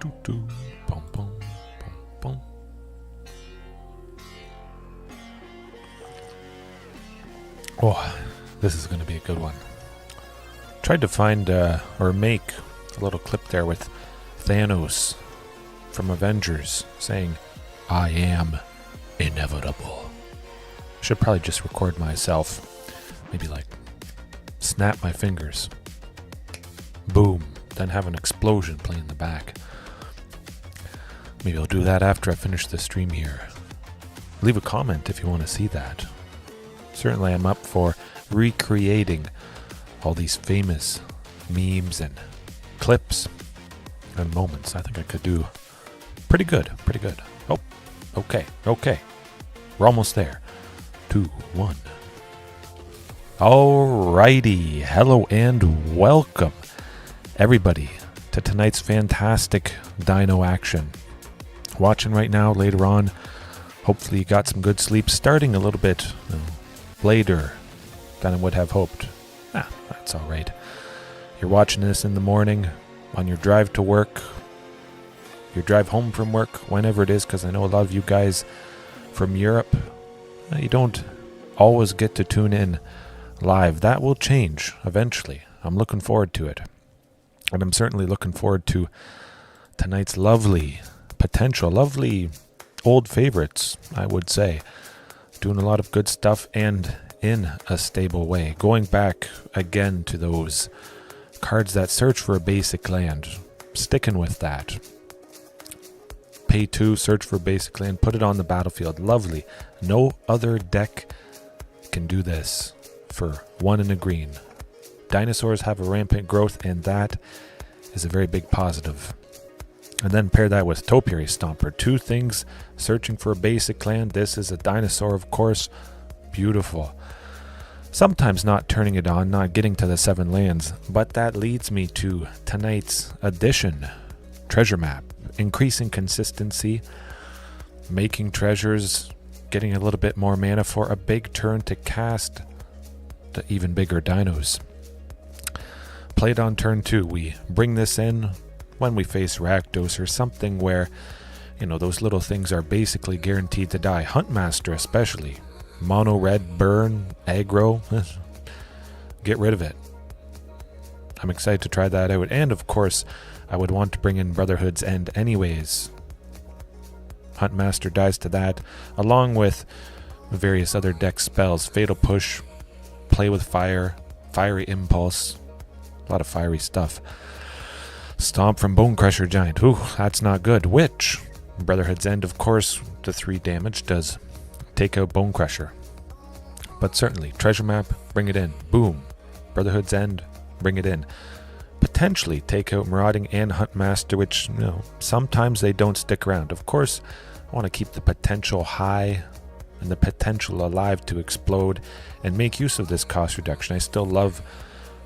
Boom, boom, boom, boom. Oh, this is going to be a good one. Tried to find or make a little clip there with Thanos from Avengers saying, "I am inevitable." Should probably just record myself. Maybe like snap my fingers. Boom. Then have an explosion play in the back. Maybe I'll do that after I finish the stream here. Leave a comment if you want to see that. Certainly I'm up for recreating all these famous memes and clips and moments. I think I could do pretty good. Oh, okay. We're almost there. 2, 1. Alrighty. Hello and welcome, everybody, to tonight's fantastic Dino action. Watching right now, later on, hopefully you got some good sleep, starting a little bit later than I would have hoped. That's alright. You're watching this in the morning, on your drive to work, your drive home from work, whenever it is, because I know a lot of you guys from Europe, you don't always get to tune in live. That will change eventually. I'm looking forward to it. And I'm certainly looking forward to tonight's lovely old favorites, I would say. Doing a lot of good stuff and in a stable way. Going back again to those cards that search for a basic land. Sticking with that. Pay 2, search for a basic land, put it on the battlefield. Lovely. No other deck can do this for 1 and a green. Dinosaurs have a rampant growth, and that is a very big positive. And then pair that with Topiary Stomper. 2 things searching for a basic land. This is a dinosaur, of course. Beautiful. Sometimes not turning it on, not getting to the 7 lands. But that leads me to tonight's addition. Treasure map. Increasing consistency. Making treasures. Getting a little bit more mana for a big turn to cast the even bigger dinos. Played on turn 2. We bring this in when we face Rakdos or something where, those little things are basically guaranteed to die. Huntmaster especially. Mono red, burn, aggro. Get rid of it. I'm excited to try that out. And of course, I would want to bring in Brotherhood's End anyways. Huntmaster dies to that, along with various other deck spells. Fatal Push, Play with Fire, Fiery Impulse. A lot of fiery stuff. Stomp from Bone Crusher Giant. Ooh, that's not good. Which, Brotherhood's End, of course, the 3 damage does take out Bone Crusher. But certainly, Treasure Map, bring it in. Boom. Brotherhood's End, bring it in. Potentially take out Marauding and Huntmaster, which, sometimes they don't stick around. Of course, I want to keep the potential high and the potential alive to explode and make use of this cost reduction. I still love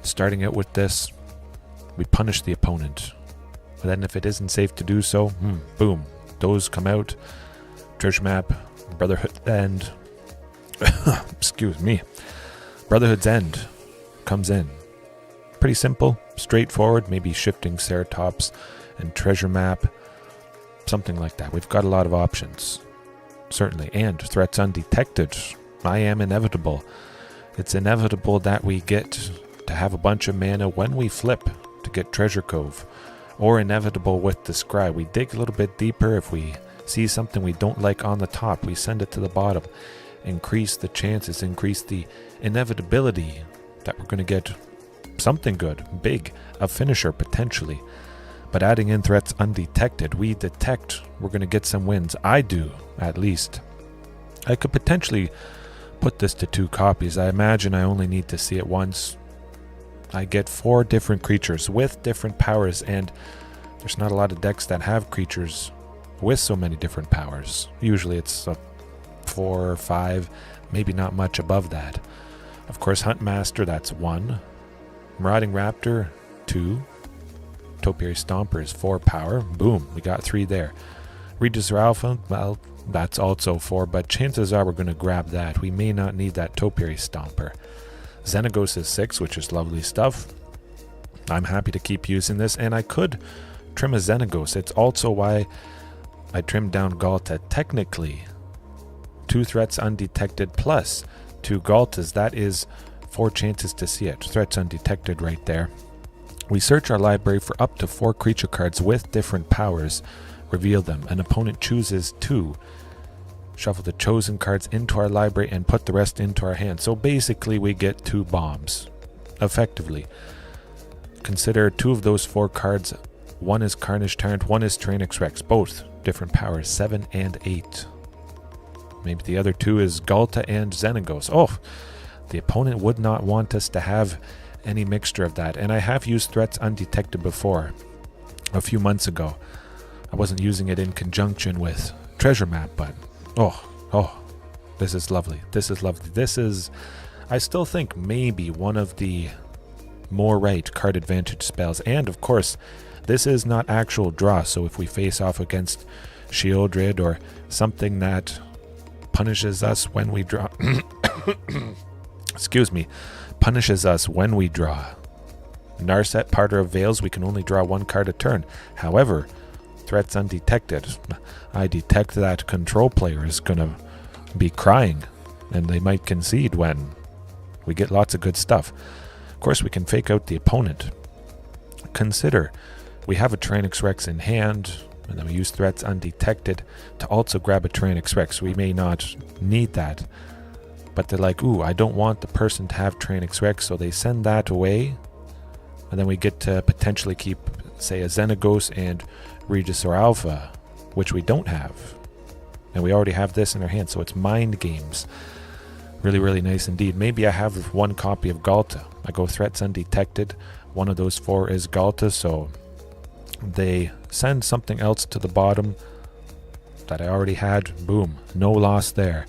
starting out with this. We punish the opponent. But then if it isn't safe to do so, boom. Those come out. Treasure Map, Brotherhood's End. Excuse me. Brotherhood's End comes in. Pretty simple, straightforward, maybe shifting Ceratops and Treasure Map. Something like that. We've got a lot of options. Certainly. And threats undetected. I am inevitable. It's inevitable that we get to have a bunch of mana when we flip to get Treasure Cove. Or inevitable with the Scry. We dig a little bit deeper. If we see something we don't like on the top, we send it to the bottom. Increase the chances, increase the inevitability that we're going to get something good, big, a finisher potentially. But adding in threats undetected, we detect we're going to get some wins. I do, at least. I could potentially put this to 2 copies. I imagine I only need to see it once. I get 4 different creatures with different powers, and there's not a lot of decks that have creatures with so many different powers. Usually it's a 4 or 5, maybe not much above that. Of course, Huntmaster, that's 1. Marauding Raptor, 2. Topiary Stomper is 4 power. Boom, we got 3 there. Regis Alpha, well, that's also 4, but chances are we're going to grab that. We may not need that Topiary Stomper. Xenagos is 6, which is lovely stuff. I'm happy to keep using this, and I could trim a Xenagos. It's also why I trimmed down Galta. Technically, 2 threats undetected plus 2 Galtas. That is 4 chances to see it. Threats undetected right there. We search our library for up to 4 creature cards with different powers. Reveal them. An opponent chooses 2. Shuffle the chosen cards into our library and put the rest into our hand. So basically we get 2 bombs. Effectively. Consider 2 of those 4 cards. One is Carnage Tyrant, one is Tyrannix Rex. Both different powers, 7 and 8. Maybe the other 2 is Galta and Xenagos. Oh, the opponent would not want us to have any mixture of that. And I have used threats undetected before, a few months ago. I wasn't using it in conjunction with Treasure Map, but oh, this is lovely. This is lovely. This is, I still think, maybe one of the more right card advantage spells. And of course, this is not actual draw, so if we face off against Sheoldred or something that punishes us when we draw excuse me, punishes us when we draw. Narset, Parter of Veils, we can only draw 1 card a turn. However, threats undetected. I detect that control player is going to be crying, and they might concede when we get lots of good stuff. Of course, we can fake out the opponent. Consider, we have a Tyrannix Rex in hand, and then we use threats undetected to also grab a Tyrannix Rex. We may not need that, but they're like, ooh, I don't want the person to have Tyrannix Rex, so they send that away, and then we get to potentially keep, say, a Xenagos and Regisaur Alpha, which we don't have. And we already have this in our hand, so it's mind games. Really, really nice indeed. Maybe I have 1 copy of Galta. I go threats undetected. One of those 4 is Galta, so they send something else to the bottom that I already had. Boom. No loss there.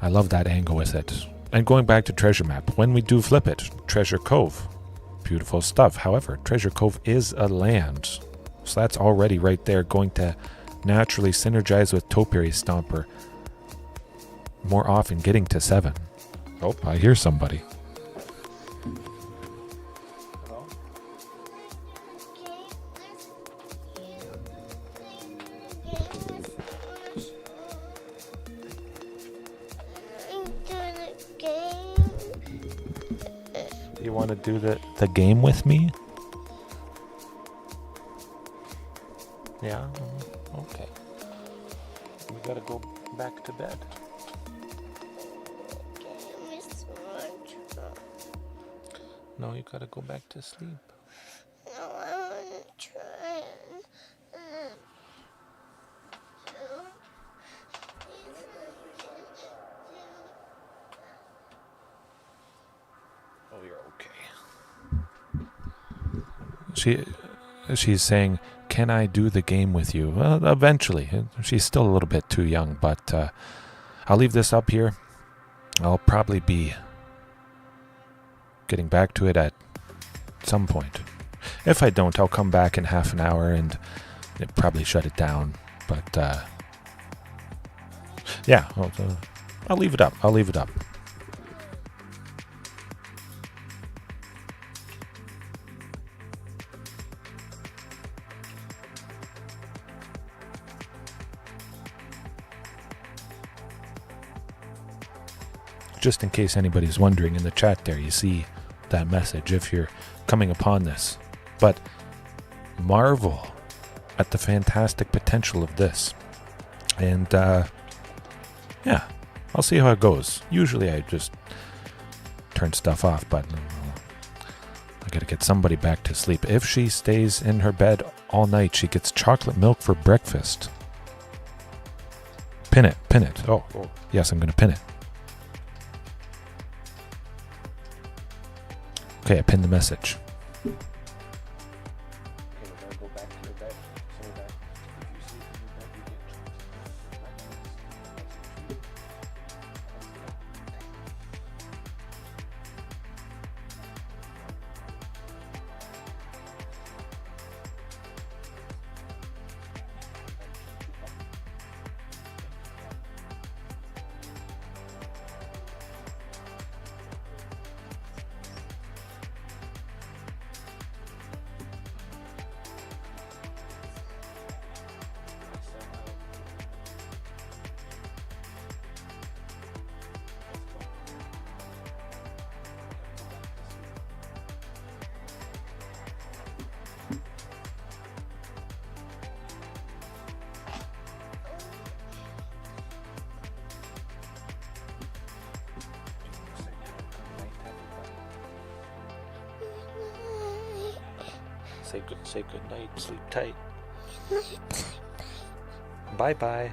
I love that angle with it. And going back to Treasure Map, when we do flip it, Treasure Cove. Beautiful stuff. However, Treasure Cove is a land. So that's already right there going to naturally synergize with Topiary Stomper. More often getting to 7. Oh, I hear somebody. Hello? You want to do the game with me? Yeah? Okay. We gotta go back to bed. No, you gotta go back to sleep. No, I want to try. Oh, you're okay. She's saying, can I do the game with you? Well, eventually. She's still a little bit too young, but I'll leave this up here. I'll probably be getting back to it at some point. If I don't, I'll come back in half an hour and probably shut it down. But yeah, I'll leave it up. I'll leave it up. Just in case anybody's wondering, in the chat there, you see that message if you're coming upon this. But marvel at the fantastic potential of this. And yeah, I'll see how it goes. Usually I just turn stuff off, but I gotta get somebody back to sleep. If she stays in her bed all night, she gets chocolate milk for breakfast. Pin it, pin it. Oh, yes, I'm gonna pin it. Okay, I pinned the message. Say good night. Sleep tight. Bye bye.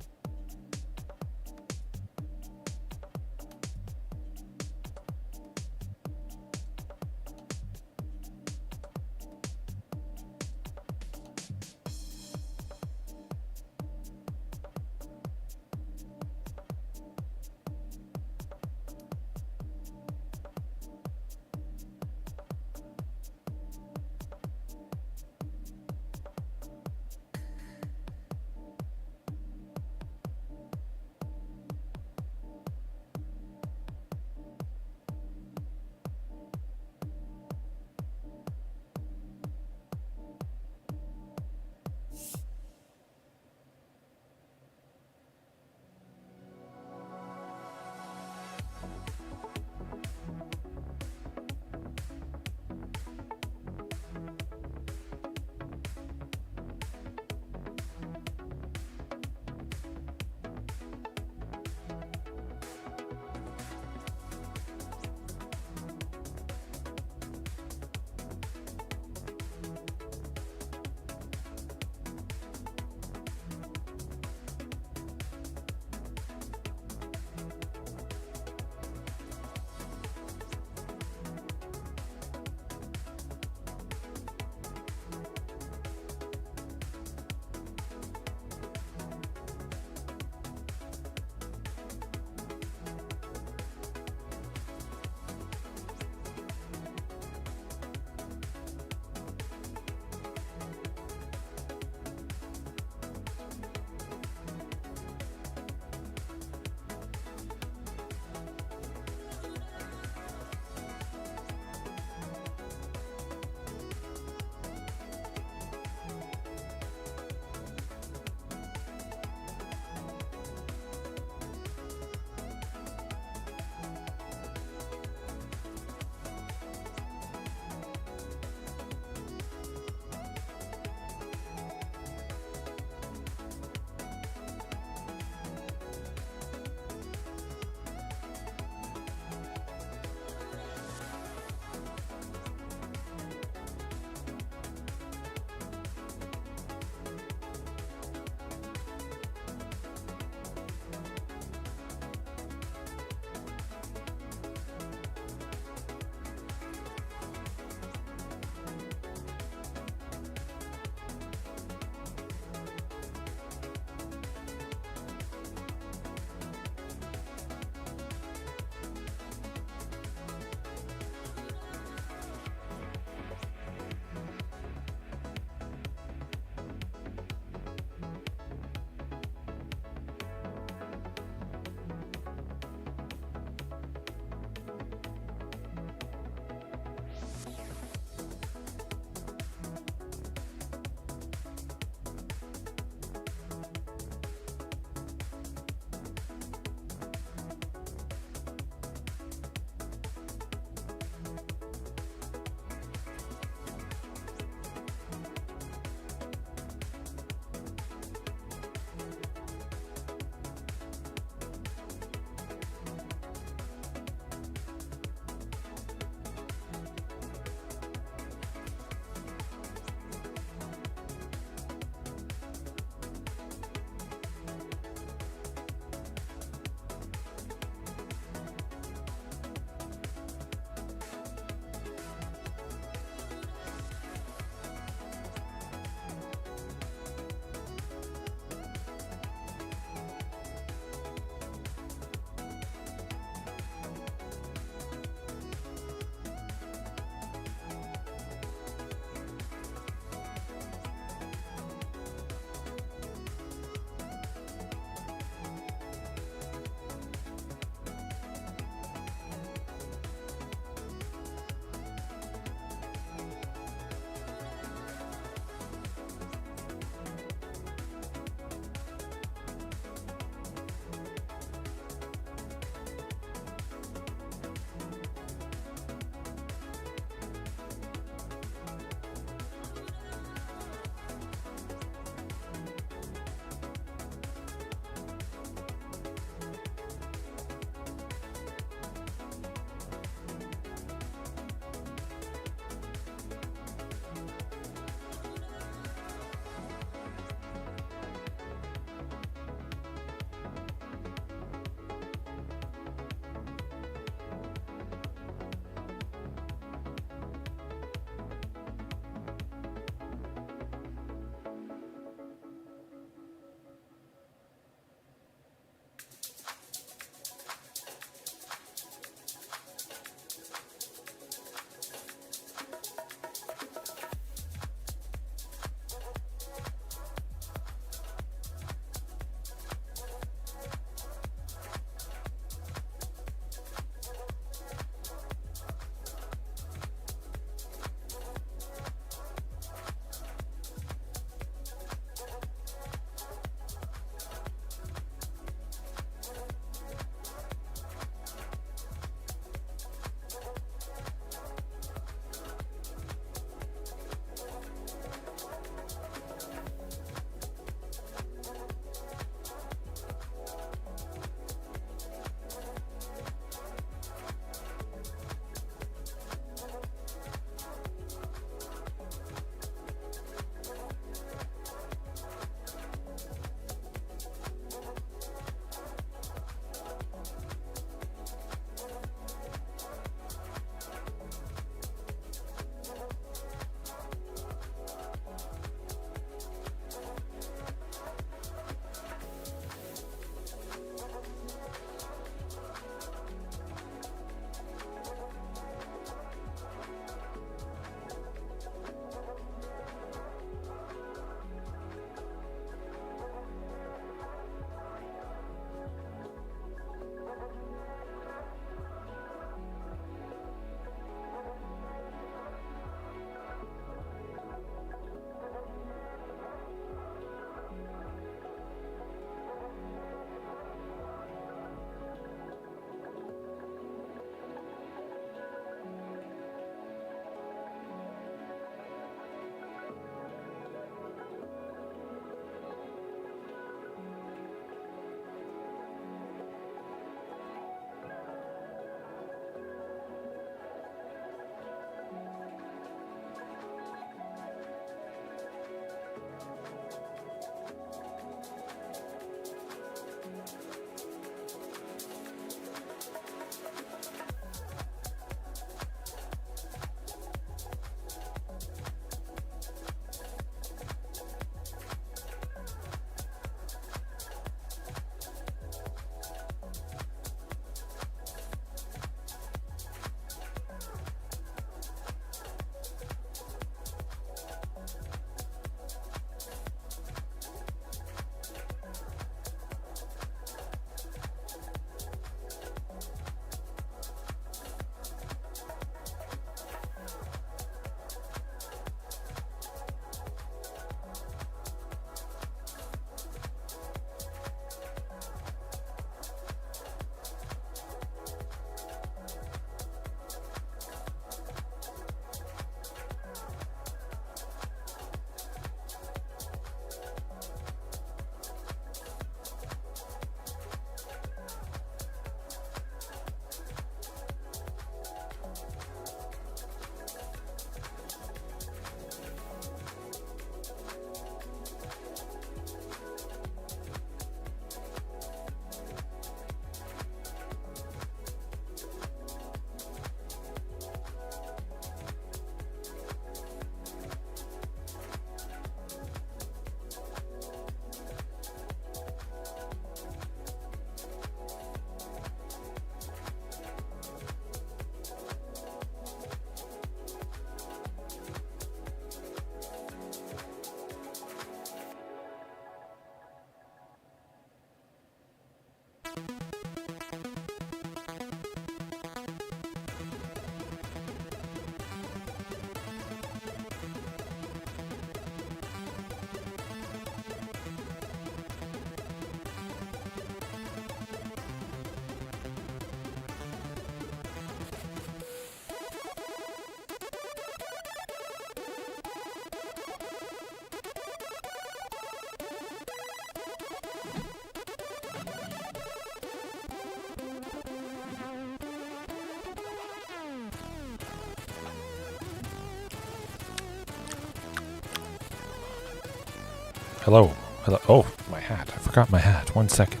Hello. Hello. Oh, my hat. I forgot my hat. 1 second.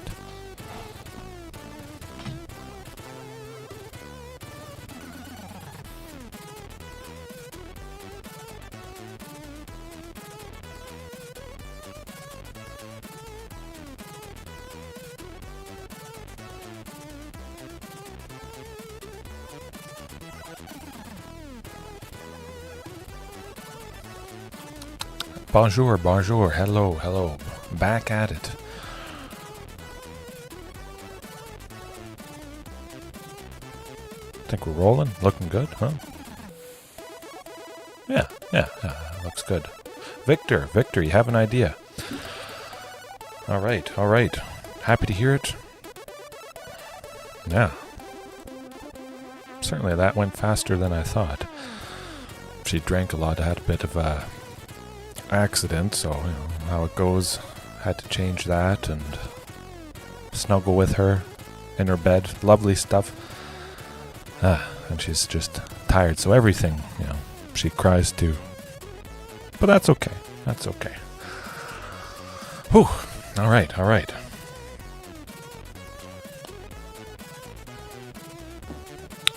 Bonjour, bonjour, hello, hello. Back at it. Think we're rolling? Looking good, huh? Yeah, looks good. Victor, you have an idea. All right. Happy to hear it. Yeah. Certainly that went faster than I thought. She drank a lot, had a bit of a accident, so you know how it goes. Had to change that and snuggle with her in her bed. Lovely stuff. And she's just tired, so everything, you know, she cries too. But that's okay. That's okay. Whew. All right.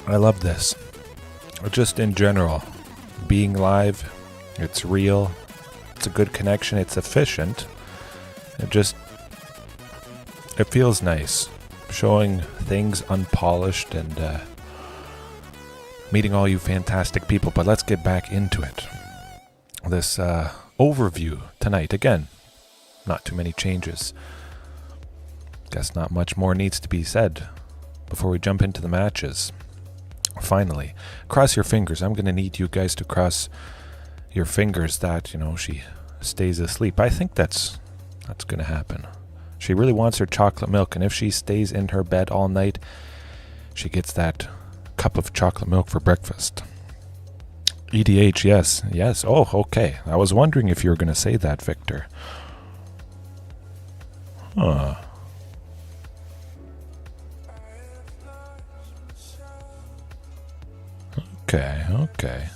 I love this. Just in general, being live, it's real. It's a good connection. It's efficient. It feels nice. Showing things unpolished and meeting all you fantastic people. But let's get back into it. This overview tonight. Again, not too many changes. Guess not much more needs to be said before we jump into the matches. Finally, cross your fingers. I'm going to need you guys to cross your fingers that, you know, she stays asleep. I think that's going to happen. She really wants her chocolate milk, and if she stays in her bed all night, she gets that cup of chocolate milk for breakfast. EDH, yes. Oh, okay. I was wondering if you were going to say that, Victor. Huh. Okay.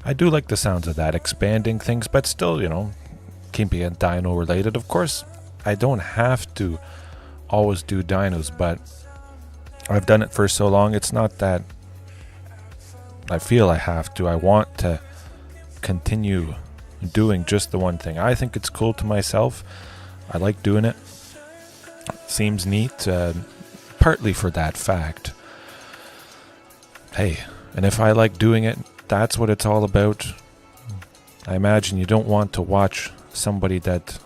I do like the sounds of that, expanding things, but still, you know, keeping it dino related. Of course, I don't have to always do dinos, but I've done it for so long, it's not that I feel I have to. I want to continue doing just the one thing. I think it's cool to myself. I like doing it. Seems neat, partly for that fact. Hey, and if I like doing it, that's what it's all about. I imagine you don't want to watch somebody that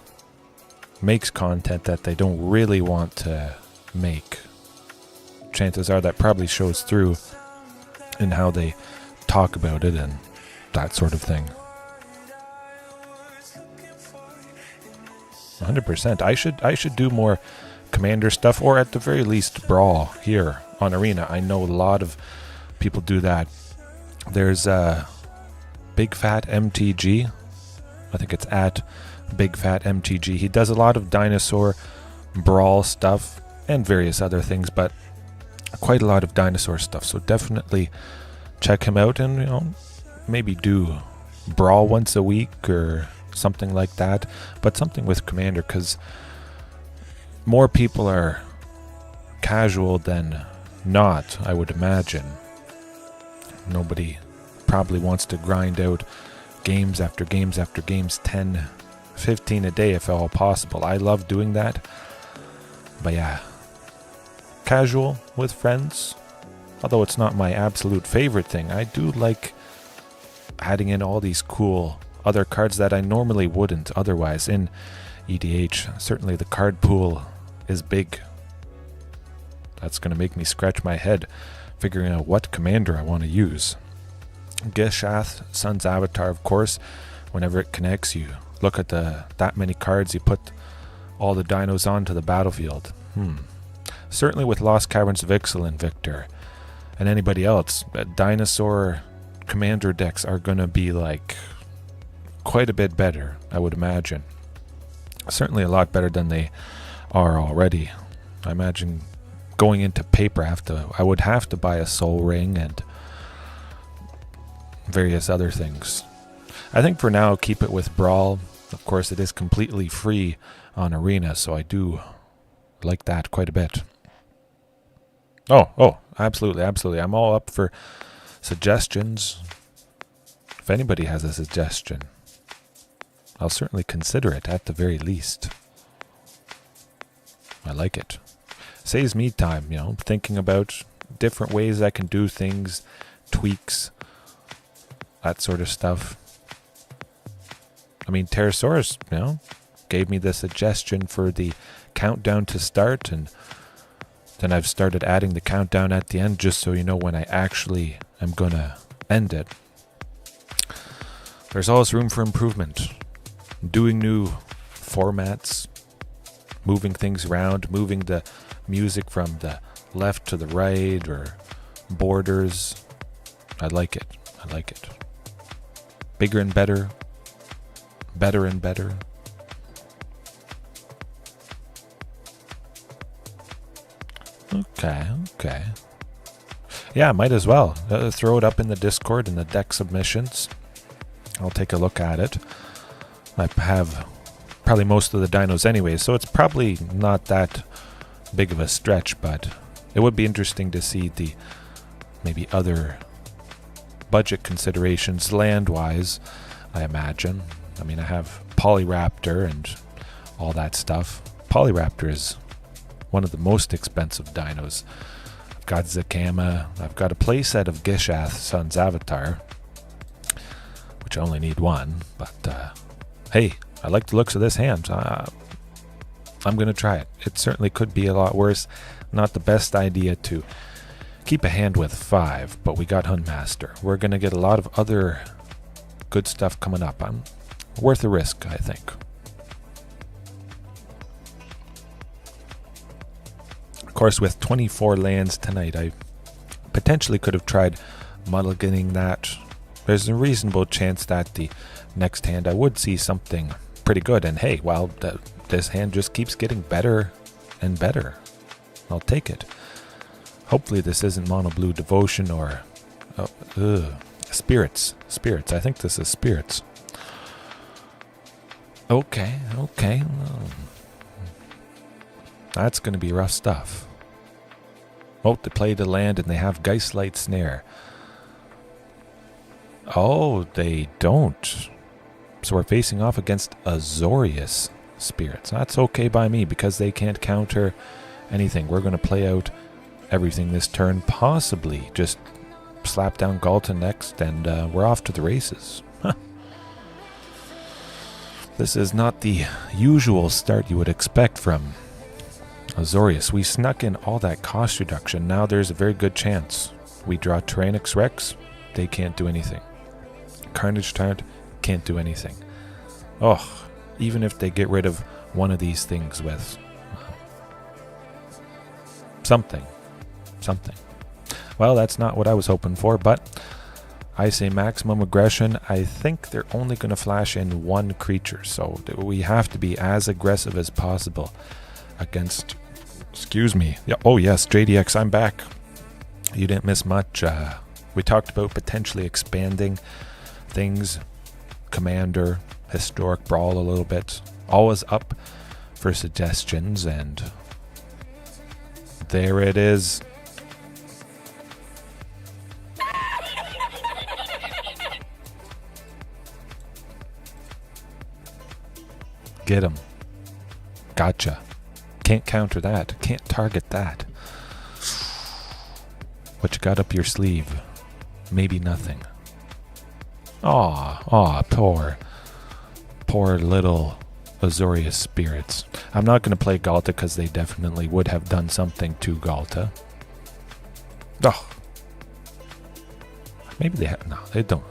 makes content that they don't really want to make. Chances are that probably shows through in how they talk about it and that sort of thing. 100%. I should do more Commander stuff, or at the very least Brawl here on Arena. I know a lot of people do that. There's Big Fat MtG. I think it's at Big Fat MtG. He does a lot of dinosaur Brawl stuff and various other things, but quite a lot of dinosaur stuff. So definitely check him out, and you know, maybe do Brawl once a week or something like that, but something with Commander, because more people are casual than not, I would imagine. Nobody probably wants to grind out games after games after games, 10, 15 a day if at all possible. I love doing that. But yeah, casual with friends, although it's not my absolute favorite thing, I do like adding in all these cool other cards that I normally wouldn't otherwise in EDH. Certainly the card pool is big. That's going to make me scratch my head figuring out what commander I want to use. Geshath, Sun's Avatar, of course. Whenever it connects, you look at that many cards, you put all the dinos onto the battlefield. Certainly with Lost Caverns, Vixel, and Victor, and anybody else, dinosaur commander decks are going to be like quite a bit better, I would imagine. Certainly a lot better than they are already. I imagine going into paper, I would have to buy a soul ring and various other things. I think for now, keep it with Brawl. Of course, it is completely free on Arena, so I do like that quite a bit. Oh, absolutely, absolutely. I'm all up for suggestions. If anybody has a suggestion, I'll certainly consider it at the very least. I like it. Saves me time, you know, thinking about different ways I can do things, tweaks, that sort of stuff. I mean, Pterosaurus, you know, gave me the suggestion for the countdown to start, and then I've started adding the countdown at the end just so you know when I actually am going to end it. There's always room for improvement. Doing new formats, moving things around, moving the music from the left to the right, or borders. I like it. I like it. Bigger and better. Better and better. Okay. Yeah, might as well. Throw it up in the Discord in the deck submissions. I'll take a look at it. I have probably most of the dinos anyway, so it's probably not that big of a stretch, but it would be interesting to see the maybe other budget considerations land-wise, I imagine. I mean, I have Polyraptor and all that stuff. Polyraptor is one of the most expensive dinos. I've got Zakama. I've got a playset of Gishath, Sun's Avatar, which I only need one, but hey, I like the looks of this hand. I'm going to try it. It certainly could be a lot worse. Not the best idea to keep a hand with 5, but we got Huntmaster. We're going to get a lot of other good stuff coming up. Worth a risk, I think. Of course, with 24 lands tonight, I potentially could have tried mulliganing that. There's a reasonable chance that the next hand I would see something pretty good. And hey, well, this hand just keeps getting better and better. I'll take it. Hopefully this isn't Mono Blue Devotion or Spirits. I think this is Spirits. Okay. That's going to be rough stuff. Oh, they play the land and they have Geistlight Snare. Oh, they don't. So we're facing off against Azorius Spirits. That's okay by me because they can't counter anything. We're going to play out everything this turn, possibly just slap down Galta next, and we're off to the races. This is not the usual start you would expect from Azorius. We snuck in all that cost reduction. Now there's a very good chance we draw Tyrannix Rex. They can't do anything. Carnage Tyrant can't do anything. Oh, even if they get rid of one of these things with something. Well, that's not what I was hoping for, but I say maximum aggression. I think they're only going to flash in one creature, so we have to be as aggressive as possible against... Excuse me. Yeah, oh yes, JDX, I'm back. You didn't miss much. We talked about potentially expanding things, Commander, Historic Brawl a little bit. Always up for suggestions, and there it is. Get him. Gotcha. Can't counter that. Can't target that. What you got up your sleeve? Maybe nothing. Aw, poor little Azorius Spirits. I'm not going to play Galta because they definitely would have done something to Galta. Oh. Maybe they have. No, they don't.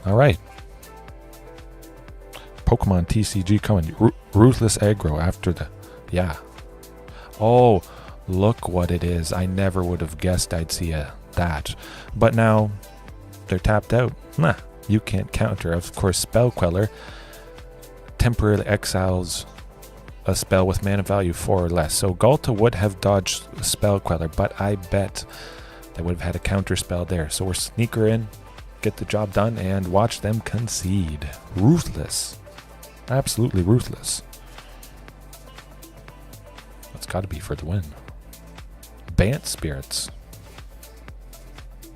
Alright. Pokemon TCG coming. Ruthless aggro after the... Yeah. Oh, look what it is. I never would have guessed I'd see that. But now, they're tapped out. Nah, you can't counter. Of course, Spell Queller temporarily exiles a spell with mana value 4 or less. So Galta would have dodged Spell Queller, but I bet they would have had a counter spell there. So we're Sneaker in. get the job done and watch them concede. Ruthless. Absolutely ruthless. That's got to be for the win. Bant Spirits.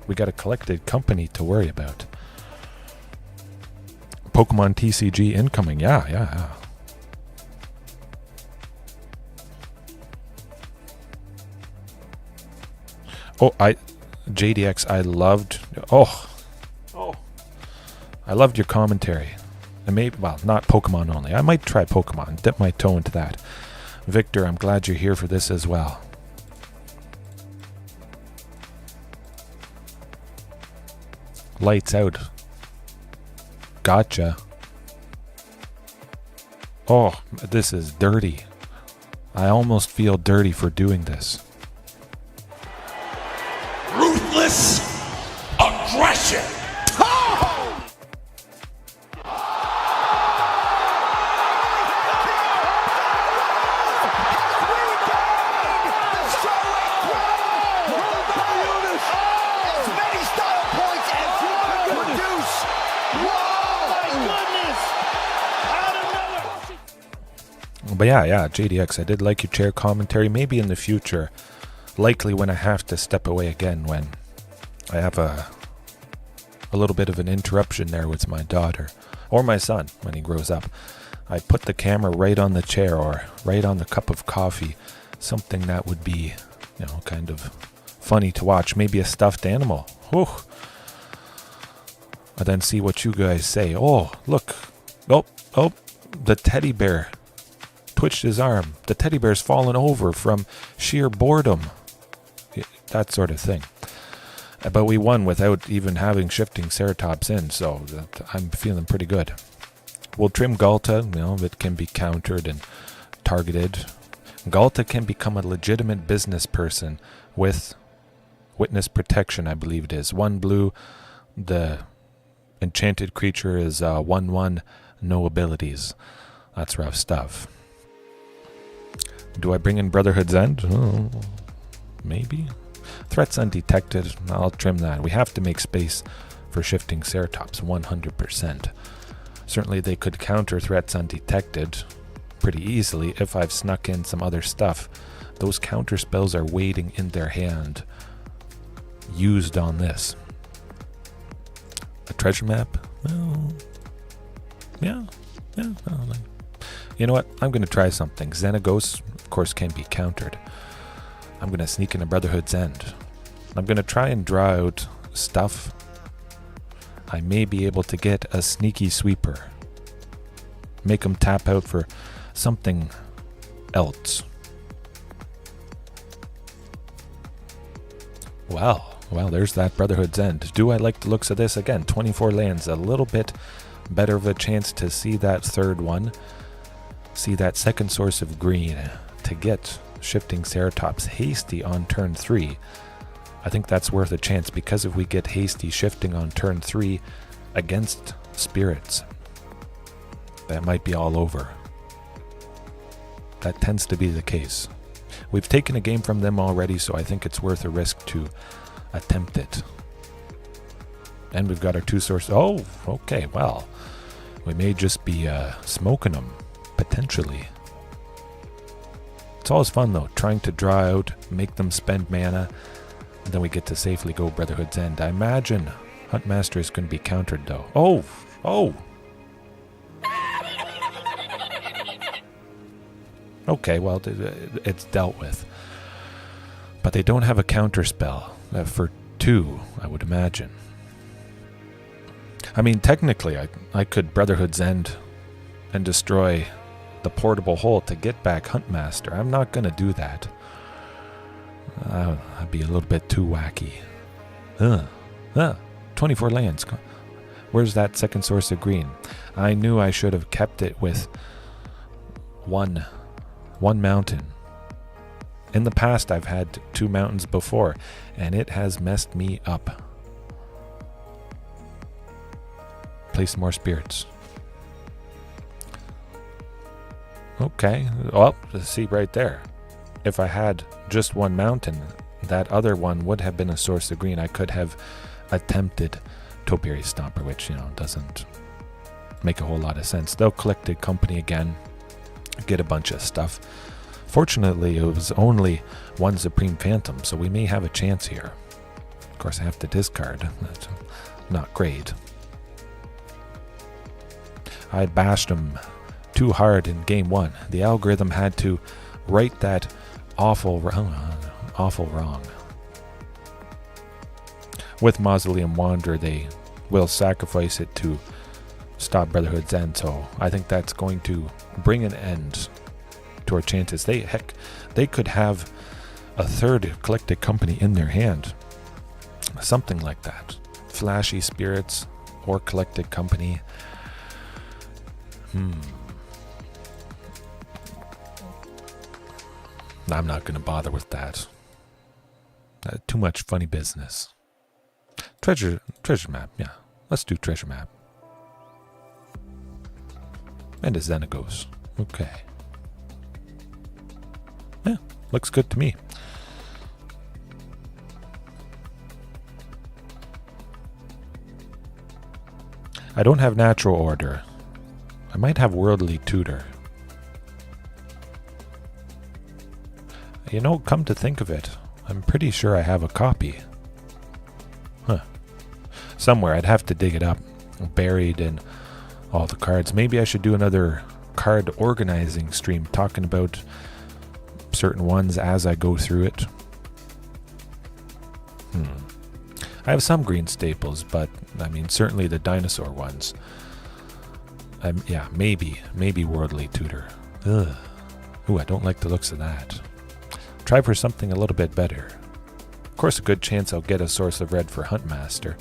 We got a collected company to worry about. Pokemon TCG incoming. Yeah. Oh, JDX, I loved... I loved your commentary. And maybe, well, not Pokemon only. I might try Pokemon, dip my toe into that. Victor, I'm glad you're here for this as well. Lights out. Gotcha. Oh, this is dirty. I almost feel dirty for doing this. Ruthless aggression. But yeah, JDX, I did like your chair commentary. Maybe in the future, likely when I have to step away again, when I have a little bit of an interruption there with my daughter or my son when he grows up. I put the camera right on the chair or right on the cup of coffee, something that would be, kind of funny to watch. Maybe a stuffed animal. Whew. And then see what you guys say. Oh, look. Oh, the teddy bear twitched his arm. The teddy bear's fallen over from sheer boredom. That sort of thing. But we won without even having shifting Ceratops in, so I'm feeling pretty good. We'll trim Galta, it can be countered and targeted. Galta can become a legitimate business person with witness protection, I believe it is. 1 blue, the enchanted creature is 1/1, no abilities. That's rough stuff. Do I bring in Brotherhood's End? Oh, maybe. Threats undetected. I'll trim that. We have to make space for shifting Ceratops 100%. Certainly they could counter threats undetected pretty easily if I've snuck in some other stuff. Those counter spells are waiting in their hand, used on this. A treasure map? Well, yeah. You know what? I'm going to try something. Xenagos, of course, can be countered. I'm going to sneak in a Brotherhood's End. I'm going to try and draw out stuff. I may be able to get a sneaky sweeper. Make them tap out for something else. Well, there's that Brotherhood's End. Do I like the looks of this? Again, 24 lands, a little bit better of a chance to see that third one. See that second source of green to get shifting Ceratops hasty on turn 3. I think that's worth a chance, because if we get hasty shifting on turn 3 against spirits, that might be all over. That tends to be the case. We've taken a game from them already, so I think it's worth a risk to attempt it. And we've got our 2 sources. Oh, okay, well, we may just be smoking them, potentially. It's always fun, though, trying to draw out, make them spend mana, and then we get to safely go Brotherhood's End. I imagine Huntmaster is going to be countered, though. Oh! Okay, well, it's dealt with. But they don't have a counter spell for 2, I would imagine. I mean, technically, I could Brotherhood's End and destroy the portable hole to get back Huntmaster. I'm not going to do that. That'd be a little bit too wacky. 24 lands. Where's that second source of green? I knew I should have kept it with one mountain. In the past, I've had 2 mountains before, and it has messed me up. Play some more spirits. Okay, well, see right there. If I had just 1 mountain, that other one would have been a source of green. I could have attempted Topiary Stomper, which, doesn't make a whole lot of sense. They'll collect a company again, get a bunch of stuff. Fortunately, it was only one Supreme Phantom, so we may have a chance here. Of course, I have to discard. That's not great. I bashed him too hard in game 1. The algorithm had to right that awful wrong. With Mausoleum Wanderer, they will sacrifice it to stop Brotherhood's end, so I think that's going to bring an end to our chances. They could have a third collected company in their hand. Something like that. Flashy Spirits or collected company. I'm not going to bother with that. Too much funny business. Treasure map, yeah. Let's do treasure map. And a Xenagos. Okay. Yeah, looks good to me. I don't have natural order. I might have worldly tutor. Come to think of it, I'm pretty sure I have a copy. Somewhere. I'd have to dig it up. Buried in all the cards. Maybe I should do another card organizing stream talking about certain ones as I go through it. I have some green staples, but certainly the dinosaur ones. Yeah, maybe worldly tutor. Ugh. Ooh, I don't like the looks of that. Try for something a little bit better. Of course, a good chance I'll get a source of red for Huntmaster,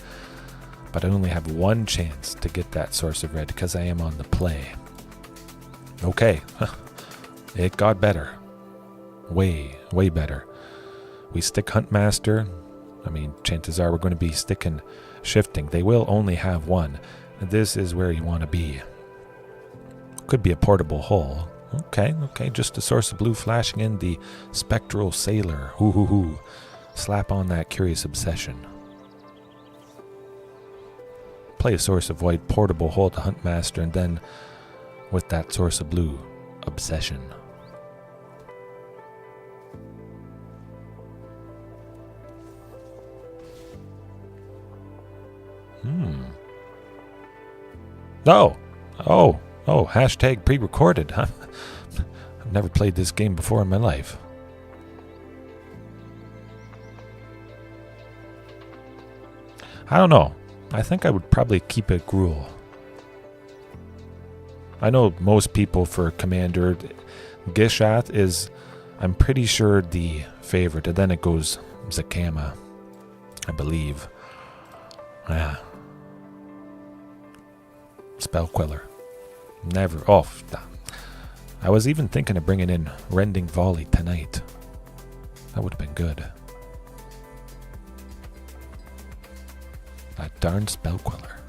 but I only have one chance to get that source of red because I am on the play. Okay, it got better. Way better. We stick Huntmaster. Chances are we're going to be sticking shifting. They will only have one. This is where you want to be. Could be a portable hull. Okay, just a source of blue flashing in the Spectral Sailor. Hoo. Slap on that Curious Obsession. Play a source of white portable hull to Huntmaster, and then with that source of blue, Obsession. Oh, hashtag pre-recorded. I've never played this game before in my life. I don't know. I think I would probably keep it Gruul. I know most people for Commander, Gishath is, I'm pretty sure, the favorite. And then it goes Zakama, I believe. Yeah. Spell Queller. Never. Oh, I was even thinking of bringing in Rending Volley tonight. That would have been good. That darn Spell Queller.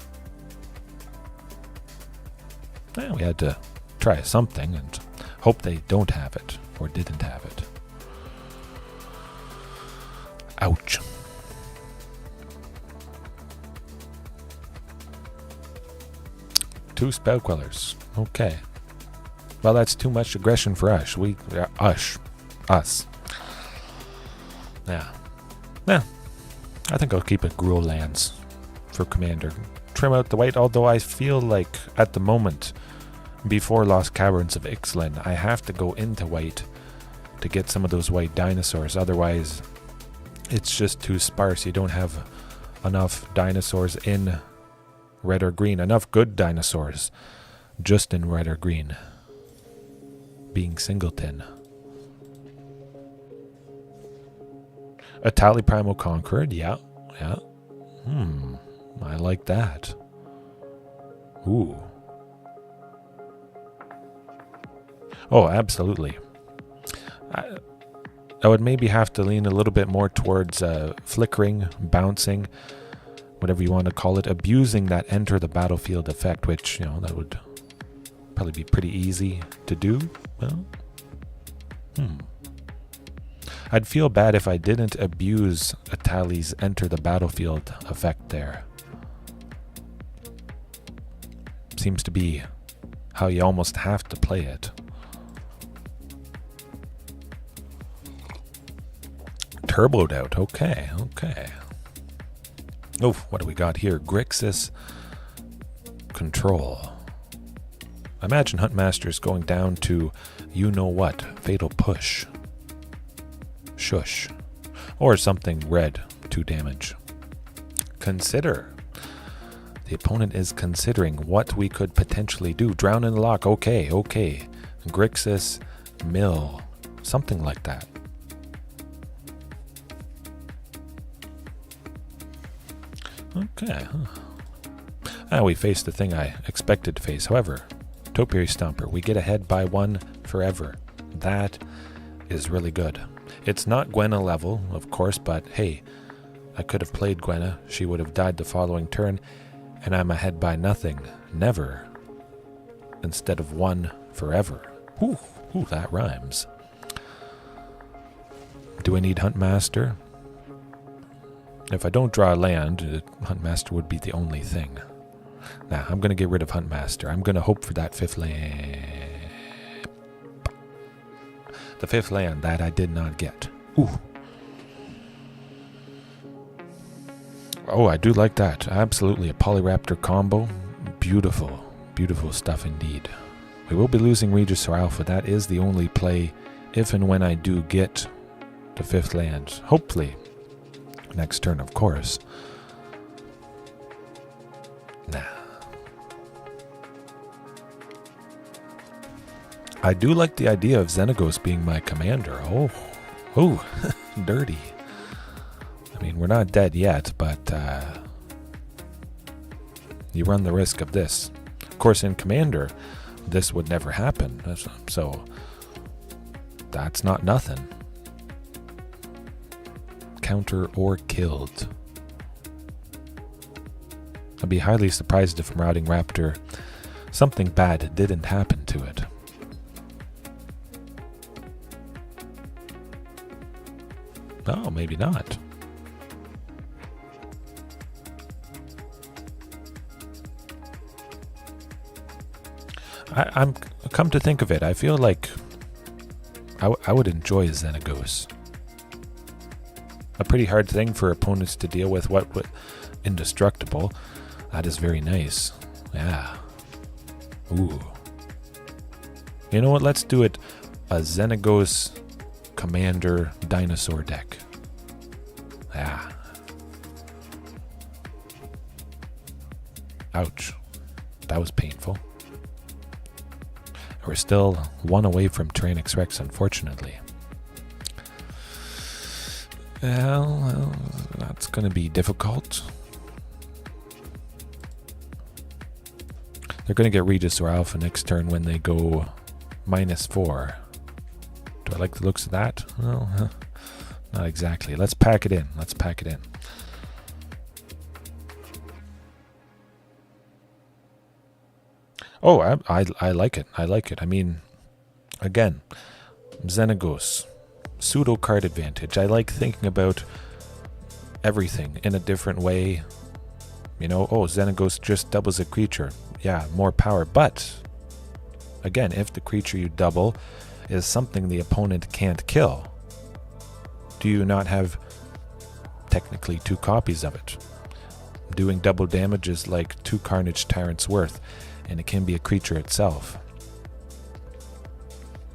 Yeah, we had to try something and hope they don't have it or didn't have it. Ouch. Two Spell Quellers. Okay. Well, that's too much aggression for us. Us. Yeah. I think I'll keep it Gruul lands for Commander. Trim out the white, although I feel like at the moment, before Lost Caverns of Ixalan, I have to go into white to get some of those white dinosaurs. Otherwise, it's just too sparse. You don't have enough dinosaurs in red or green. Enough good dinosaurs just in red or green. Being singleton. A Tally Primal Conqueror, yeah. I like that. Ooh. Oh, absolutely. I would maybe have to lean a little bit more towards flickering, bouncing, whatever you want to call it, abusing that enter the battlefield effect, which, that would probably be pretty easy to do. Well, I'd feel bad if I didn't abuse Atali's enter the battlefield effect there. seems to be how you almost have to play it. Turboed out. Okay, okay. Oh, what do we got here? Grixis Control. I imagine Huntmaster's going down to you-know-what. Fatal Push. Shush. Or something red. 2 damage. Consider. The opponent is considering what we could potentially do. Drown in the lock. Okay, okay. Grixis Mill. Something like that. Okay. We faced the thing I expected to face. However, Topiary Stomper. We get ahead by 1 forever. That is really good. It's not Gwenna level, of course, but hey, I could have played Gwenna. She would have died the following turn, and I'm ahead by nothing. Never. Instead of 1 forever. Ooh, that rhymes. Do I need Huntmaster? If I don't draw a land, Huntmaster would be the only thing. Nah, I'm going to get rid of Huntmaster. I'm going to hope for that 5th land. The 5th land that I did not get. Ooh. Oh, I do like that. Absolutely. A Polyraptor combo. Beautiful. Beautiful stuff indeed. We will be losing Regisaur Alpha. That is the only play if and when I do get the 5th land. Hopefully. Next turn, of course. Nah. I do like the idea of Xenagos being my commander. Oh, dirty. I mean, we're not dead yet, but you run the risk of this. Of course, in Commander, this would never happen. So that's not nothing. Counter or killed. I'd be highly surprised if Marauding Raptor, something bad didn't happen to it. Oh, maybe not. I'm come to think of it, I feel like I would enjoy Xenagos. A pretty hard thing for opponents to deal with. What indestructible? That is very nice. Yeah. Ooh. You know what? Let's do it. A Xenagos Commander Dinosaur deck. Yeah. Ouch. That was painful. We're still 1 away from Tyrannix Rex, unfortunately. Well, that's going to be difficult. They're going to get Regisaur Alpha next turn when they go -4. Do I like the looks of that? Well, not exactly. Let's pack it in. Let's pack it in. Oh, I like it. I like it. I mean, again, Xenagos. Pseudo card advantage. I like thinking about everything in a different way. You know, oh, Xenagos just doubles a creature. Yeah, more power. But, again, if the creature you double is something the opponent can't kill, do you not have technically 2 copies of it? Doing double damage is like 2 Carnage Tyrants worth, and it can be a creature itself.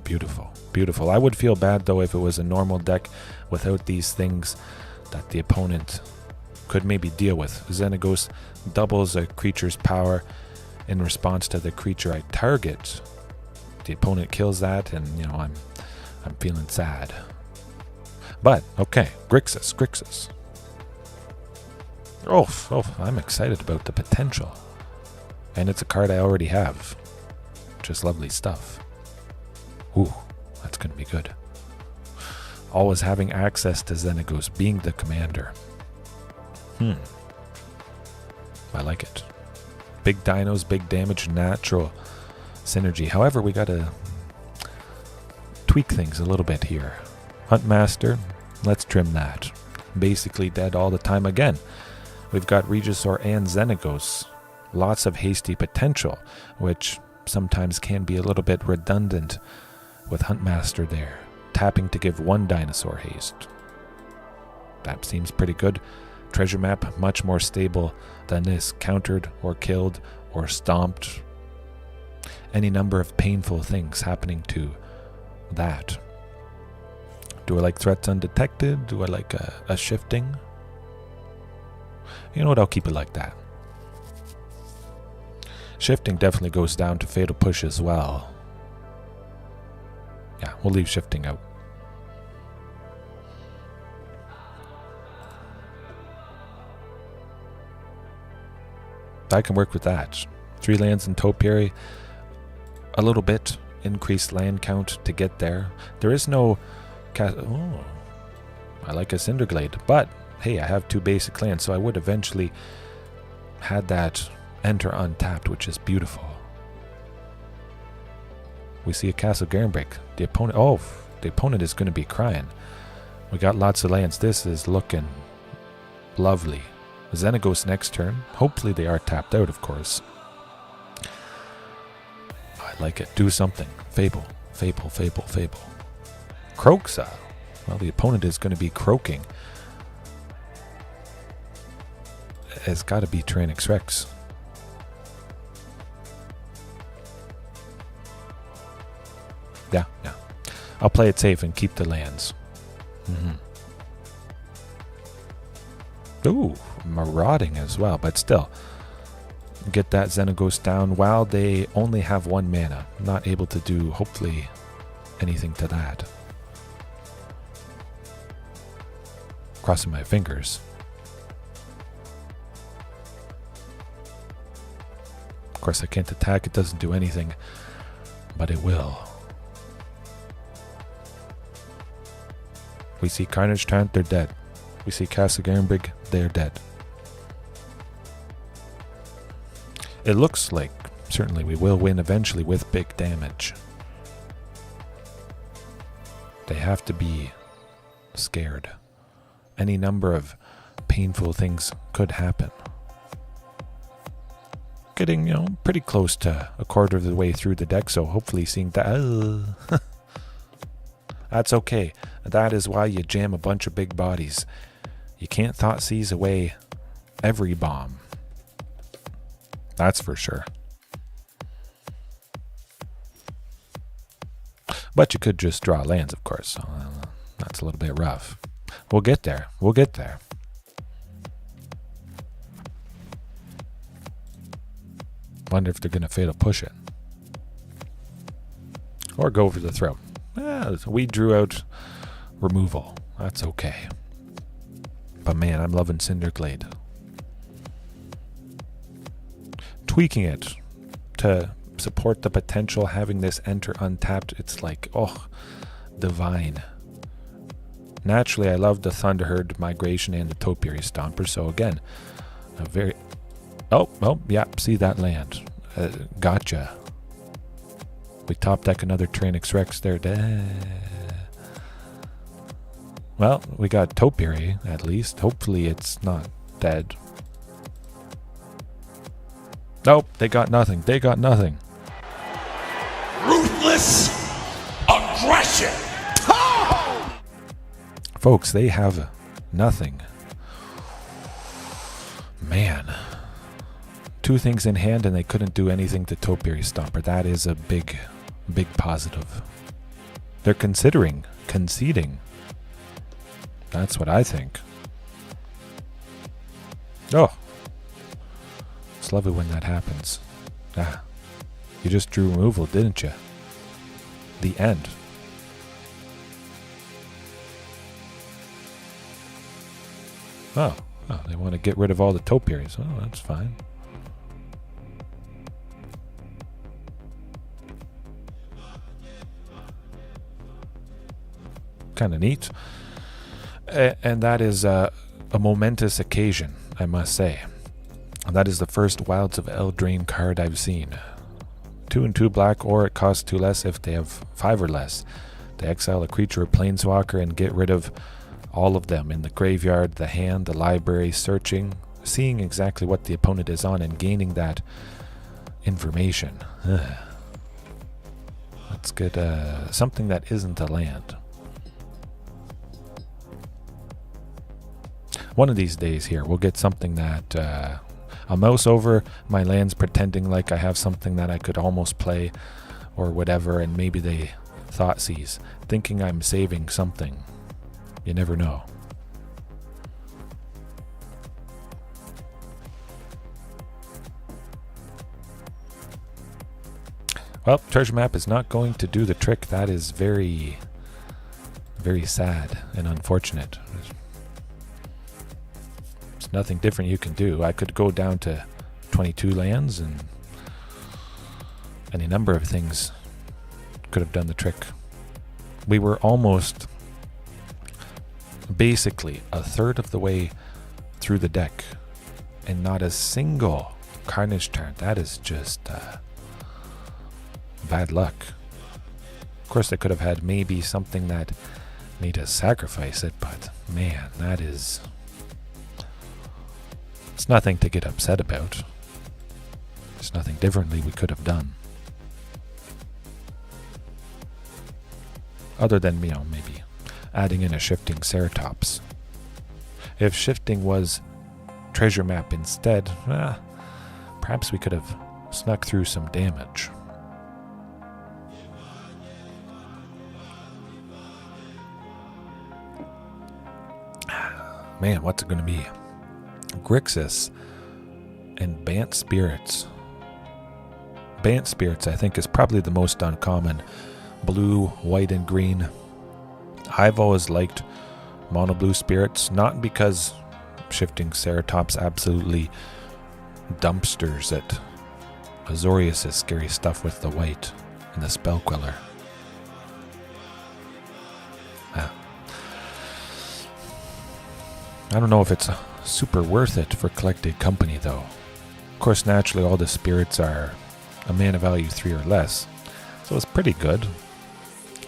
Beautiful. Beautiful. I would feel bad, though, if it was a normal deck without these things that the opponent could maybe deal with. Xenagos doubles a creature's power in response to the creature I target. The opponent kills that, and, you know, I'm feeling sad. But, okay, Grixis. Oh, I'm excited about the potential. And it's a card I already have. Just lovely stuff. Ooh, that's going to be good. Always having access to Xenagos, being the commander. I like it. Big dinos, big damage, natural synergy. However, we got to tweak things a little bit here. Huntmaster, let's trim that. Basically dead all the time again. We've got Regisaur and Xenagos. lots of hasty potential, which sometimes can be a little bit redundant with Huntmaster there, tapping to give one dinosaur haste. That seems pretty good. Treasure map, much more stable than this. Countered or killed or stomped. Any number of painful things happening to that. Do I like threats undetected? Do I like a shifting? You know what, I'll keep it like that. Shifting definitely goes down to fatal push as well. Yeah, we'll leave shifting out. I can work with that. 3 lands in Topiary. A little bit increased land count to get there. There is no... Oh, I like a Cinder Glade. But, hey, I have 2 basic lands, so I would eventually had that enter untapped, which is beautiful. We see a Castle Garenbrig. The opponent is going to be crying. We got lots of lands. This is looking lovely. Xenagos next turn. Hopefully they are tapped out, of course. I like it. Do something. Fable. Fable, Fable, Fable. Croaksa. Well, the opponent is going to be croaking. It's got to be Tyrannix Rex. Yeah. I'll play it safe and keep the lands. Ooh, Marauding as well, but still. Get that Xenagos down while they only have 1 mana. Not able to do, hopefully, anything to that. Crossing my fingers. Of course, I can't attack. It doesn't do anything, but it will. We see Carnage Taunt, they're dead. We see Castle Garenbrig, they're dead. It looks like certainly we will win eventually with big damage. They have to be scared. Any number of painful things could happen. Getting, pretty close to a quarter of the way through the deck, so hopefully seeing that... That's okay. That is why you jam a bunch of big bodies. You can't Thoughtseize away every bomb. That's for sure. But you could just draw lands, of course. So, that's a little bit rough. We'll get there. We'll get there. Wonder if they're going to fatal push it. Or go over the throat. We drew out removal. That's okay. But man, I'm loving Cinder Glade. Tweaking it to support the potential, having this enter untapped, it's like, oh, divine. Naturally, I love the Thunderherd migration and the Topiary Stomper, so again, a very... Oh, yeah, see that land. Gotcha. We top deck another Tyrannix Rex there. Well, we got Topiary, at least. Hopefully it's not dead. Nope, they got nothing. They got nothing. Ruthless aggression. Folks, they have nothing. Man. 2 things in hand and they couldn't do anything to Topiary Stomper. That is a big positive. They're considering conceding. That's what I think. Oh. It's lovely when that happens. You just drew removal, didn't you? The end. Oh, they want to get rid of all the Topiaries. Oh, that's fine. Kind of neat. And that is a momentous occasion, I must say. And that is the first Wilds of Eldraine card I've seen. 2 and 2 black, or it costs 2 less if they have 5 or less. They exile a creature or planeswalker and get rid of all of them in the graveyard, the hand, the library, searching. seeing exactly what the opponent is on and gaining that information. Let's get something that isn't a land. One of these days here, we'll get something that I'll mouse over my lands pretending like I have something that I could almost play or whatever, and maybe they Thoughtseize, thinking I'm saving something. You never know. Well, treasure map is not going to do the trick. That is very, very sad and unfortunate. There's nothing different you can do. I could go down to 22 lands and any number of things could have done the trick. We were almost basically a third of the way through the deck and not a single Carnage turn. That is just bad luck. Of course, they could have had maybe something that made us sacrifice it, but man, that is... It's nothing to get upset about. There's nothing differently we could have done. Other than, maybe adding in a shifting Ceratops. If shifting was treasure map instead, perhaps we could have snuck through some damage. Man, what's it going to be? Grixis and Bant Spirits. Bant Spirits, I think, is probably the most uncommon. Blue, white, and green. I've always liked mono blue spirits, not because shifting Ceratops absolutely dumpsters it. Azorius is scary stuff with the white and the Spell Queller. I don't know if it's super worth it for collected company, though. Of course, naturally, all the spirits are a mana value 3 or less, so it's pretty good.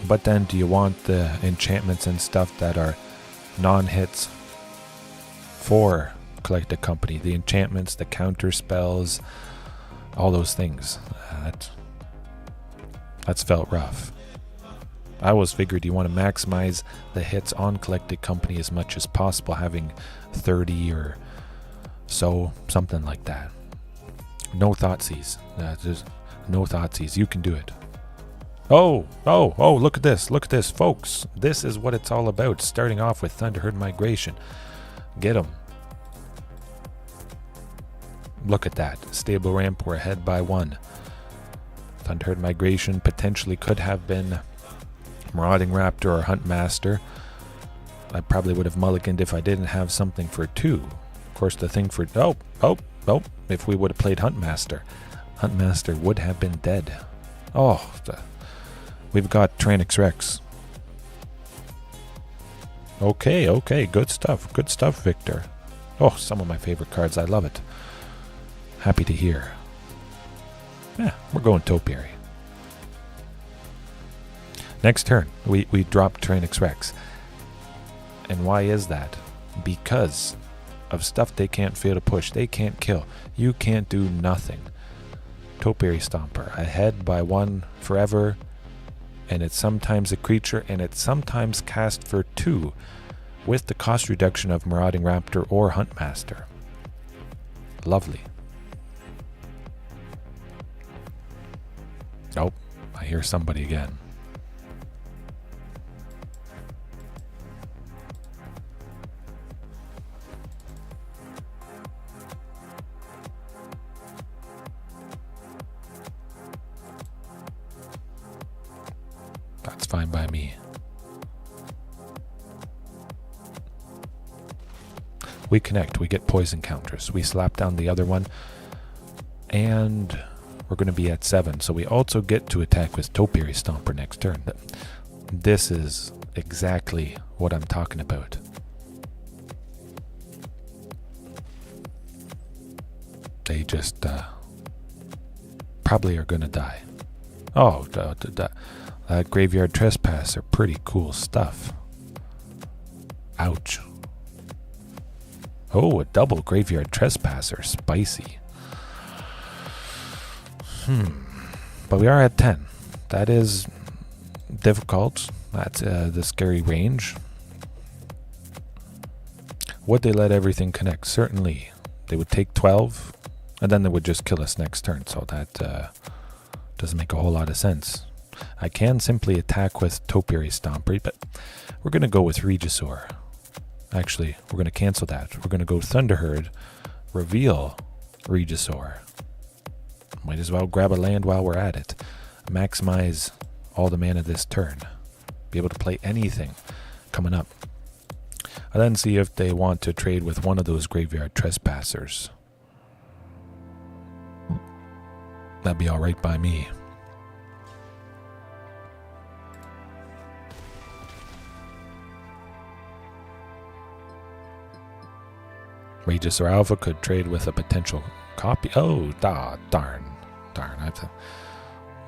But then, do you want the enchantments and stuff that are non-hits for collected company? The enchantments, the counter spells, all those things. That's felt rough. I always figured you want to maximize the hits on collected company as much as possible, having 30 or so, something like that. No Thoughtseize. There's no Thoughtseize. You can do it. Oh, look at this, folks. This is what it's all about, starting off with Thunderherd Migration. Get them. Look at that. Stable ramp, we're ahead by 1. Thunderherd Migration potentially could have been Marauding Raptor or Huntmaster. I probably would have mulliganed if I didn't have something for 2. Of course, the thing for... if we would have played Huntmaster. Huntmaster would have been dead. We've got Tranix Rex. Okay, good stuff, Victor. Oh, some of my favorite cards, I love it. Happy to hear. Yeah, we're going Topiary. Next turn, we drop Tranix Rex. And why is that? Because of stuff they can't fail to push. They can't kill. You can't do nothing. Topiary Stomper, ahead by 1 forever. And it's sometimes a creature, and it's sometimes cast for 2 with the cost reduction of Marauding Raptor or Huntmaster. Lovely. Nope, I hear somebody again. That's fine by me. We connect, we get poison counters. We slap down the other one, and we're going to be at 7. So we also get to attack with Topiary Stomper next turn. This is exactly what I'm talking about. They just probably are going to die. Oh, Graveyard Trespass are pretty cool stuff. Ouch. Oh, a double Graveyard Trespasser. Spicy. But we are at 10. That is difficult. That's the scary range. Would they let everything connect? Certainly. They would take 12, and then they would just kill us next turn. So that doesn't make a whole lot of sense. I can simply attack with Topiary Stomper, but we're going to go with Regisaur. Actually, we're going to cancel that. We're going to go Thunderherd, reveal Regisaur. Might as well grab a land while we're at it. Maximize all the mana this turn. Be able to play anything coming up. And then see if they want to trade with one of those Graveyard Trespassers. That'd be alright by me. Regisaur Alpha could trade with a potential copy. Oh, darn.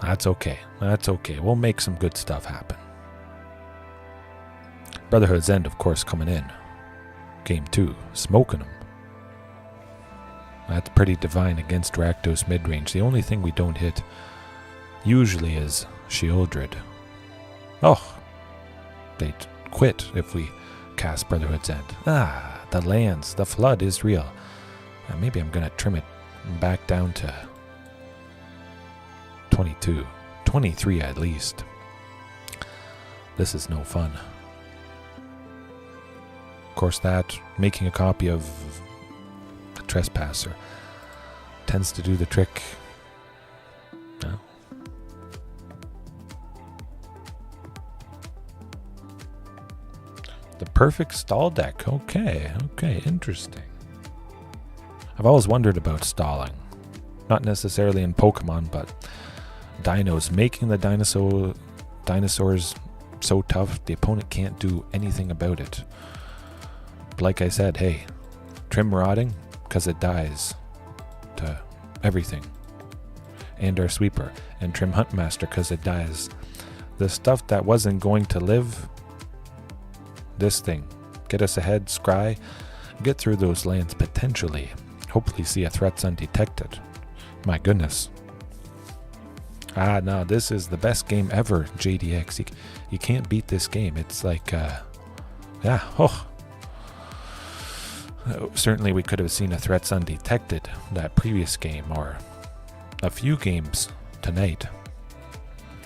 That's okay. That's okay. We'll make some good stuff happen. Brotherhood's End, of course, coming in. Game 2. Smoking them. That's pretty divine against Rakdos Midrange. The only thing we don't hit usually is Sheoldred. Oh, they'd quit if we cast Brotherhood's End. The lands, the flood is real. Maybe I'm going to trim it back down to 22. 23 at least. This is no fun. Of course, that making a copy of the Trespasser tends to do the trick. No. The perfect stall deck. Okay, interesting. I've always wondered about stalling. Not necessarily in Pokemon, but dinos. Making the dinosaurs so tough, the opponent can't do anything about it. But like I said, hey, trim Marauding, because it dies to everything. And our Sweeper. And trim Huntmaster, because it dies. The stuff that wasn't going to live, this thing. Get us ahead, scry. Get through those lands potentially. Hopefully see a threats undetected. My goodness. No, this is the best game ever, JDX. You can't beat this game. It's like, certainly we could have seen a threats undetected that previous game, or a few games tonight.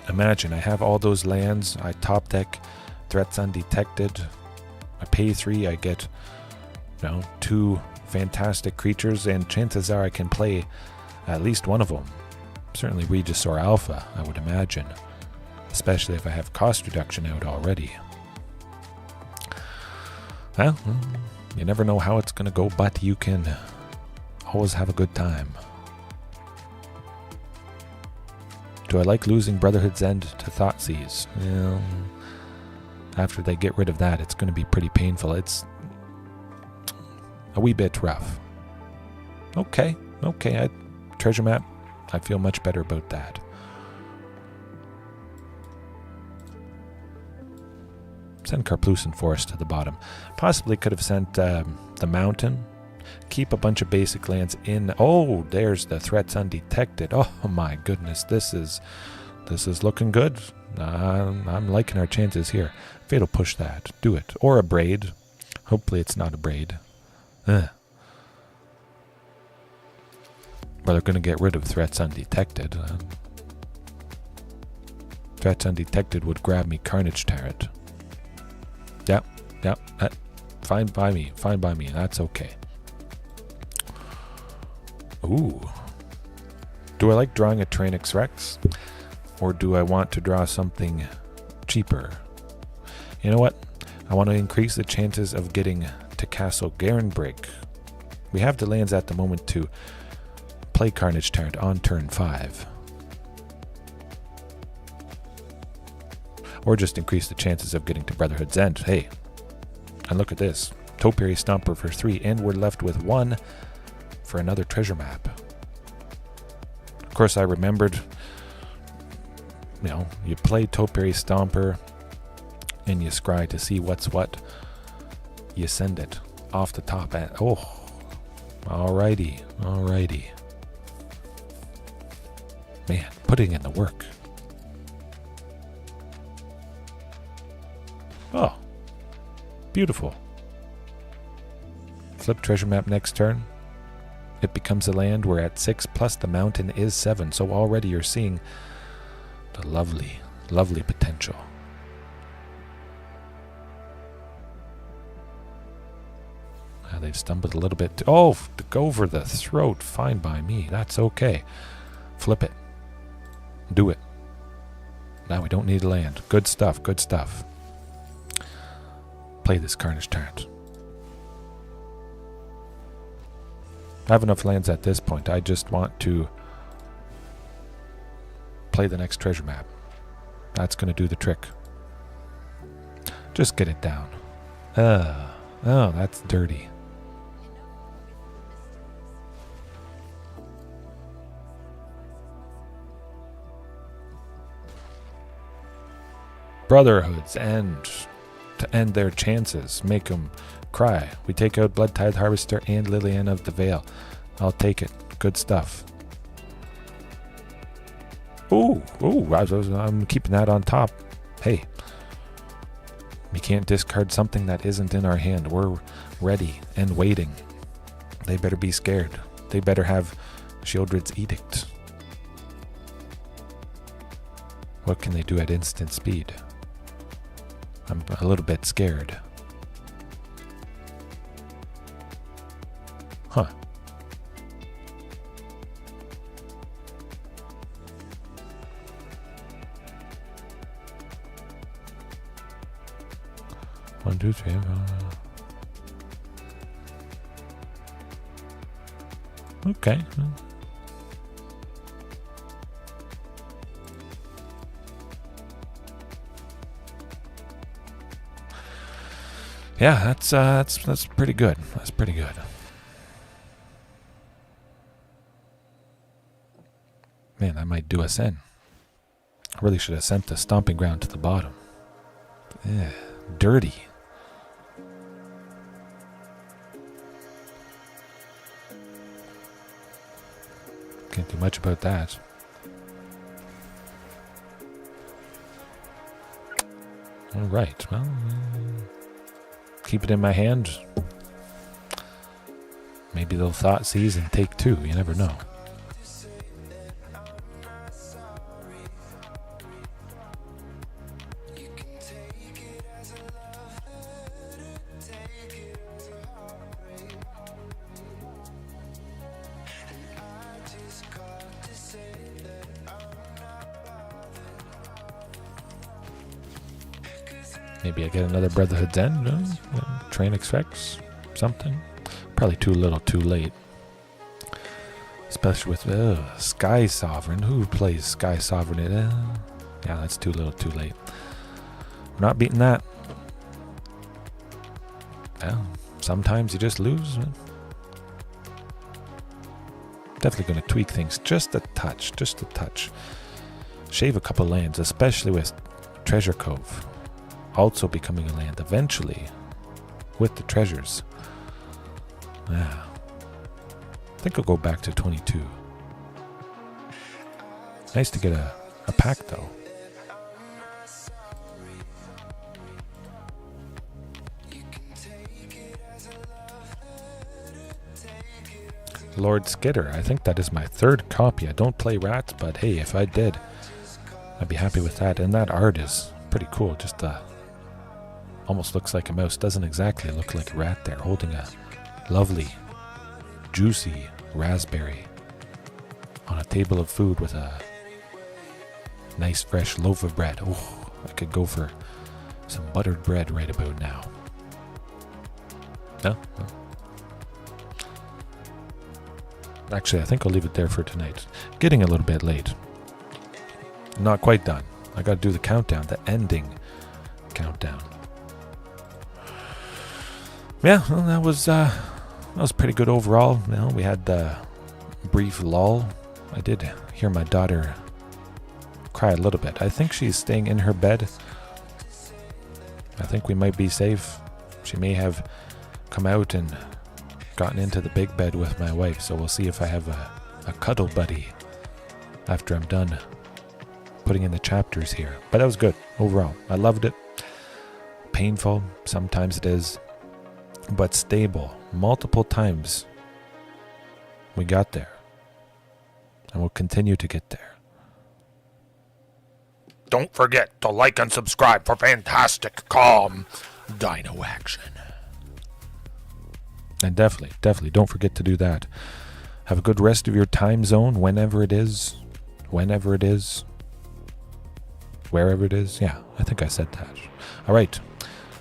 Imagine, I have all those lands, I top deck, threats undetected, I pay 3, I get, 2 fantastic creatures, and chances are I can play at least one of them. Certainly Regisaur Alpha, I would imagine. Especially if I have cost reduction out already. Well, you never know how it's going to go, but you can always have a good time. Do I like losing Brotherhood's End to Thoughtseize? Well, after they get rid of that, it's going to be pretty painful. It's a wee bit rough. Okay. Treasure map, I feel much better about that. Send Karplusan Forest to the bottom. Possibly could have sent the mountain. Keep a bunch of basic lands in. Oh, there's the threats undetected. Oh my goodness, this is looking good. I'm liking our chances here. Fatal Push that. Do it. Or a Braid. Hopefully it's not a Braid. Well, they're going to get rid of threats undetected. Threats undetected would grab me Carnage Turret. Yep. Fine by me. That's okay. Ooh. Do I like drawing a Tyrannix Rex? Or do I want to draw something cheaper? You know what? I want to increase the chances of getting to Castle Garenbrig. We have the lands at the moment to play Carnage Turret on turn 5. Or just increase the chances of getting to Brotherhood's End. Hey, and look at this. Topiary Stomper for 3, and we're left with 1 for another treasure map. Of course, I remembered, you play Topiary Stomper and you scry to see what's what. You send it. off the top end. Oh, alrighty. Man, putting in the work. Oh, beautiful. Flip treasure map next turn. It becomes a land. We're at 6 plus the mountain is 7. So already you're seeing the lovely, lovely potential. They've stumbled a little bit. Oh, to go over the throat. Fine by me. That's okay. Flip it. Do it. Now we don't need land. Good stuff. Good stuff. Play this Carnage Tyrant. I have enough lands at this point. I just want to play the next treasure map. That's going to do the trick. Just get it down. Oh, that's dirty. Brotherhoods and to end their chances, make them cry. We take out Blood Tithe Harvester and Liliana of the Veil. I'll take it. Good stuff. Ooh, I'm keeping that on top. Hey, we can't discard something that isn't in our hand. We're ready and waiting. They better be scared. They better have Shieldred's Edict. What can they do at instant speed? I'm a little bit scared. Huh. One, two, three. Okay. Yeah, that's pretty good. That's pretty good. Man, that might do us in. I really should have sent the Stomping Ground to the bottom. Yeah, dirty. Can't do much about that. All right, well, keep it in my hand. Maybe they'll thought seize and take 2. You never know. Maybe I get another Brotherhood's End, no? Train Expects, something. Probably too little, too late. Especially with Sky Sovereign. Who plays Sky Sovereign? Yeah, that's too little, too late. We're not beating that. Well, sometimes you just lose. Definitely going to tweak things just a touch, just a touch. Shave a couple lands, especially with Treasure Cove. Also becoming a land eventually with the treasures. Yeah. I think I'll go back to 22. Nice to get a pack though. Lord Skidder. I think that is my 3rd copy. I don't play rats, but hey, if I did, I'd be happy with that. And that art is pretty cool. Just almost looks like a mouse. Doesn't exactly look like a rat there, holding a lovely, juicy raspberry on a table of food with a nice fresh loaf of bread. Oh, I could go for some buttered bread right about now. No? Actually, I think I'll leave it there for tonight. Getting a little bit late. Not quite done. I gotta do the countdown, the ending countdown. Yeah, well, that was pretty good overall. You know, we had the brief lull. I did hear my daughter cry a little bit. I think she's staying in her bed. I think we might be safe. She may have come out and gotten into the big bed with my wife, so we'll see if I have a cuddle buddy after I'm done putting in the chapters here. But that was good overall. I loved it. Painful, sometimes it is, but stable. Multiple times we got there, and we'll continue to get there. Don't forget to like and subscribe for fantastic, calm Dino action. And definitely don't forget to do that. Have a good rest of your time zone, whenever it is, wherever it is. Yeah, I think I said that. All right,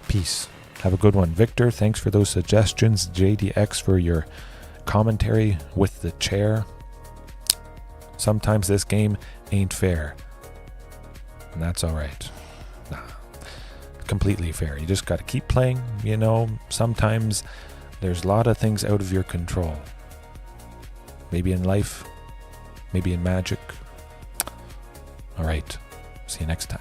peace. Have a good one. Victor, thanks for those suggestions. JDX for your commentary with the chair. Sometimes this game ain't fair. And that's all right. Nah, completely fair. You just got to keep playing. You know, sometimes there's a lot of things out of your control. Maybe in life, maybe in magic. All right. See you next time.